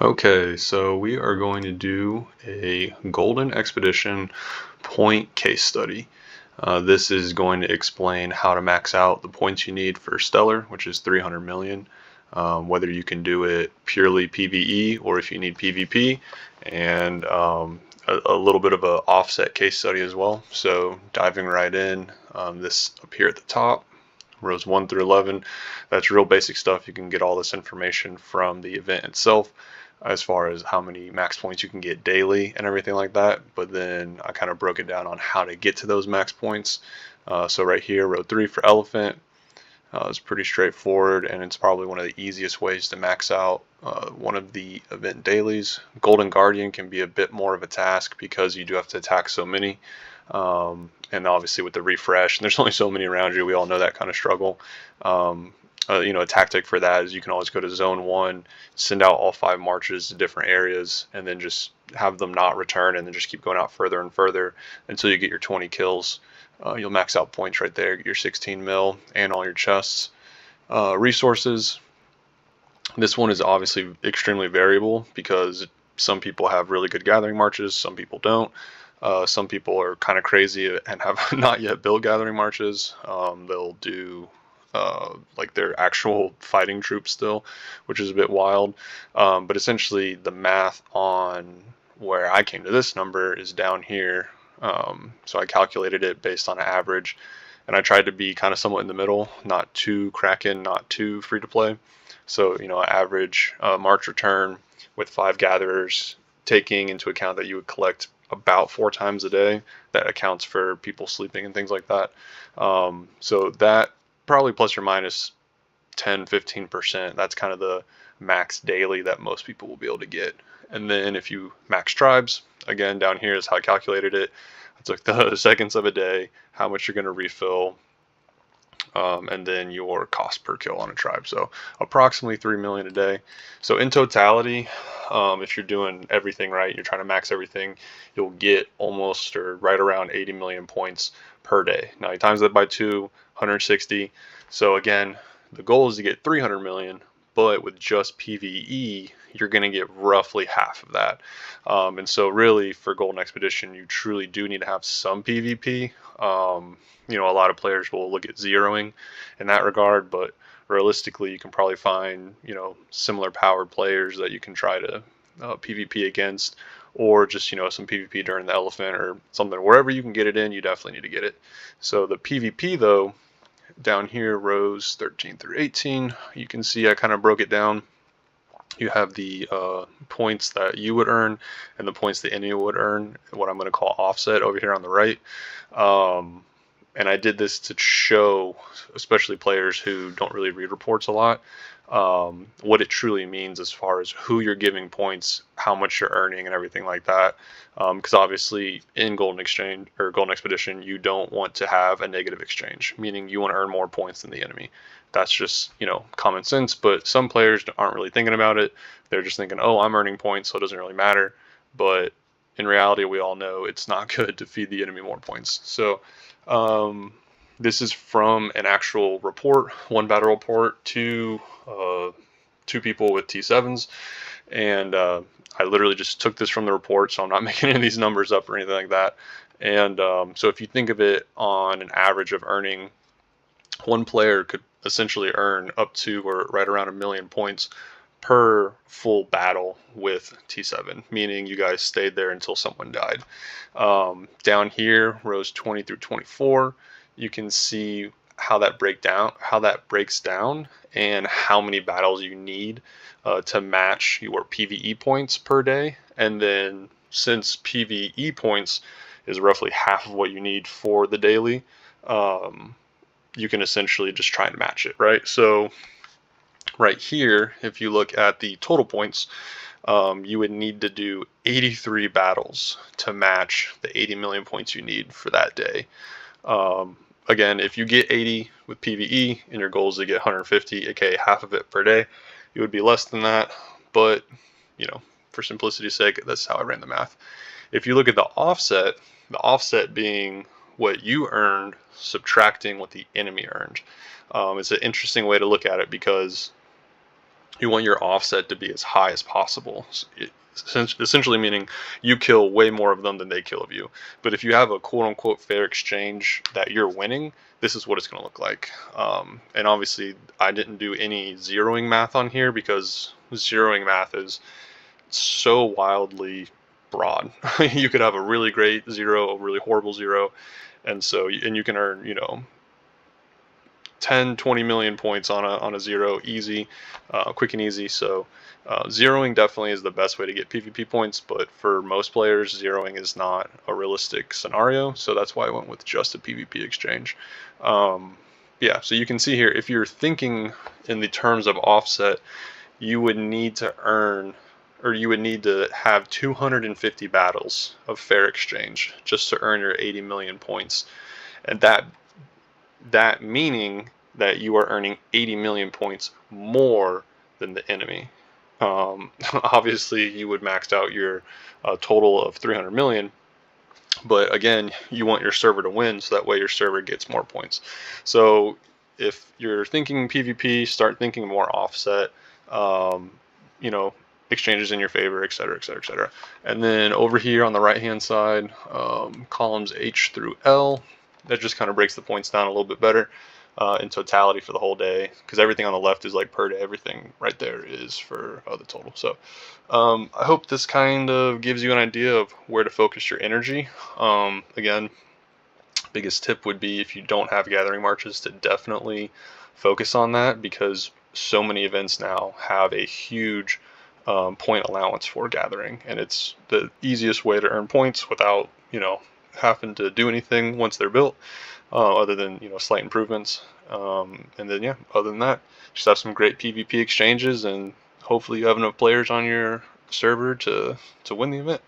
Okay, so we are going to do a Golden Expedition point case study. This is going to explain how to max out the points you need for Stellar, which is 300 million, whether you can do it purely PvE or if you need PvP, and a little bit of a offset case study as well. So diving right in, this up here at the top, rows 1 through 11, that's real basic stuff. You can get all this information from the event itself as far as how many max points you can get daily and everything like that. But then I kind of broke it down on how to get to those max points. So right here, row 3 for elephant, is pretty straightforward, and it's probably one of the easiest ways to max out one of the event dailies. Golden Guardian can be a bit more of a task because you do have to attack so many. And obviously with the refresh, and there's only so many around you, we all know that kind of struggle. A tactic for that is you can always go to zone 1, send out all 5 marches to different areas, and then just have them not return, and then just keep going out further and further until you get your 20 kills. You'll max out points right there, get your 16 mil and all your chests. Resources. This one is obviously extremely variable because some people have really good gathering marches, some people don't. Some people are kind of crazy and have not yet built gathering marches. They'll do like their actual fighting troops still, which is a bit wild. But essentially the math on where I came to this number is down here. So I calculated it based on an average, and I tried to be kind of somewhat in the middle, not too Kraken, not too free to play. So, average March return with 5 gatherers, taking into account that you would collect about 4 times a day. That accounts for people sleeping and things like that. So that probably plus or minus 10-15%. That's kind of the max daily that most people will be able to get. And then if you max tribes, again, down here is how I calculated it. I took the seconds of a day, how much you're going to refill, and then your cost per kill on a tribe. So approximately 3 million a day. So in totality, if you're doing everything right, you're trying to max everything, you'll get almost or right around 80 million points per day. Now you times that by 2, 160. So again, the goal is to get 300 million, but with just PvE, you're going to get roughly half of that. And so really for Golden Expedition, you truly do need to have some PvP. A lot of players will look at zeroing in that regard, but realistically, you can probably find, similar powered players that you can try to PvP against, or just, some PvP during the elephant or something. Wherever you can get it in, you definitely need to get it. So the PvP though, down here, rows 13 through 18, you can see I kind of broke it down. You have the points that you would earn and the points the enemy would earn, what I'm going to call offset over here on the right. And I did this to show, especially players who don't really read reports a lot, what it truly means as far as who you're giving points, how much you're earning, and everything like that. Because obviously in Golden Exchange or Golden Expedition, you don't want to have a negative exchange, meaning you want to earn more points than the enemy. That's just, common sense, but some players aren't really thinking about it. They're just thinking, oh, I'm earning points, so it doesn't really matter. But in reality, we all know it's not good to feed the enemy more points. So this is from an actual report, one battle report, to 2 people with T7s, and I literally just took this from the report, so I'm not making any of these numbers up or anything like that. And so if you think of it on an average of earning, one player could essentially earn up to or right around 1 million points per full battle with T7, meaning you guys stayed there until someone died. Down here, rows 20 through 24, you can see how that breaks down and how many battles you need to match your PvE points per day. And then since PvE points is roughly half of what you need for the daily, you can essentially just try and match it, right? So right here, if you look at the total points, you would need to do 83 battles to match the 80 million points you need for that day. Again, if you get 80 with PvE and your goal is to get 150, aka half of it per day, you would be less than that. But, for simplicity's sake, that's how I ran the math. If you look at the offset being what you earned subtracting what the enemy earned. It's an interesting way to look at it because you want your offset to be as high as possible. Essentially meaning you kill way more of them than they kill of you. But if you have a quote unquote fair exchange that you're winning, this is what it's going to look like. And obviously, I didn't do any zeroing math on here because zeroing math is so wildly broad. You could have a really great zero, a really horrible zero, and you can earn 10, 20 million points on a zero easy, quick and easy. So zeroing definitely is the best way to get PvP points, but for most players, zeroing is not a realistic scenario. So that's why I went with just a PvP exchange. Yeah, so you can see here, if you're thinking in the terms of offset, you would need to earn, or you would need to have 250 battles of fair exchange just to earn your 80 million points. And that meaning that you are earning 80 million points more than the enemy. Obviously, you would max out your total of 300 million, but again, you want your server to win, so that way your server gets more points. So if you're thinking PvP, start thinking more offset, you know, exchanges in your favor, etc., etc., etc. And then over here on the right-hand side, columns H through L, that just kind of breaks the points down a little bit better in totality for the whole day, because everything on the left is like per day. Everything right there is for the total. So I hope this kind of gives you an idea of where to focus your energy. Again, biggest tip would be, if you don't have gathering marches, to definitely focus on that, because so many events now have a huge point allowance for gathering, and it's the easiest way to earn points without having to do anything once they're built, other than slight improvements. And then yeah, other than that, just have some great PvP exchanges, and hopefully you have enough players on your server to win the event.